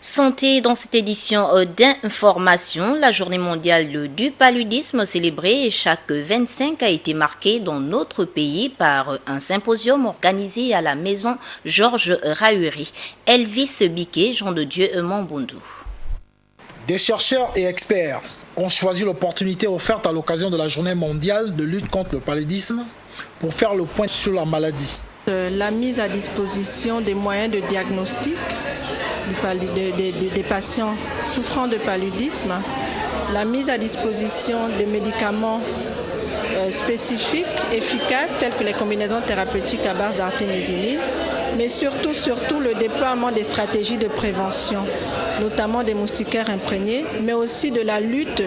Santé dans cette édition d'information, la journée mondiale du paludisme célébrée chaque 25 a été marquée dans notre pays par un symposium organisé à la maison Georges Rahuri. Elvis Biquet, Jean de Dieu Mambundou. Des chercheurs et experts ont choisi l'opportunité offerte à l'occasion de la journée mondiale de lutte contre le paludisme pour faire le point sur la maladie. La mise à disposition des moyens de diagnostic des patients souffrant de paludisme, la mise à disposition des médicaments spécifiques, efficaces, tels que les combinaisons thérapeutiques à base d'artémisinine, mais surtout le déploiement des stratégies de prévention, notamment des moustiquaires imprégnés, mais aussi de la lutte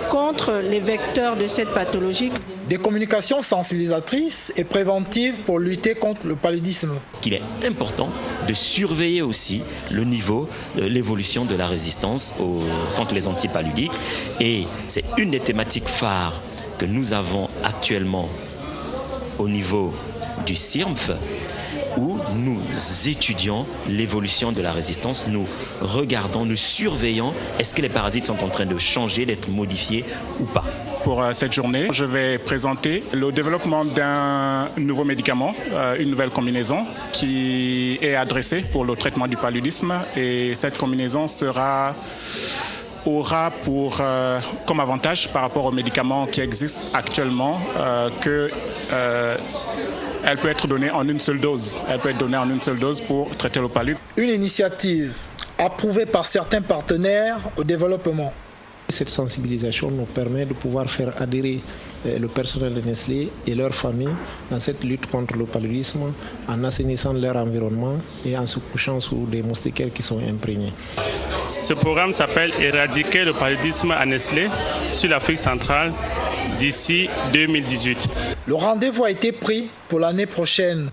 contre les vecteurs de cette pathologie. Des communications sensibilisatrices et préventives pour lutter contre le paludisme. Il est important de surveiller aussi le niveau, l'évolution de la résistance contre les antipaludiques. Et c'est une des thématiques phares que nous avons actuellement au niveau du CIRMF, où nous étudions l'évolution de la résistance, nous regardons, nous surveillons, est-ce que les parasites sont en train de changer, d'être modifiés ou pas. Pour cette journée, je vais présenter le développement d'un nouveau médicament, une nouvelle combinaison qui est adressée pour le traitement du paludisme, et cette combinaison aura comme avantage par rapport aux médicaments qui existent actuellement elle peut être donnée en une seule dose. Elle peut être donnée en une seule dose pour traiter le palud. Une initiative approuvée par certains partenaires au développement. Cette sensibilisation nous permet de pouvoir faire adhérer le personnel de Nestlé et leurs familles dans cette lutte contre le paludisme en assainissant leur environnement et en se couchant sous des moustiquaires qui sont imprégnés. Ce programme s'appelle Éradiquer le paludisme à Nestlé sur l'Afrique centrale d'ici 2018. Le rendez-vous a été pris pour l'année prochaine.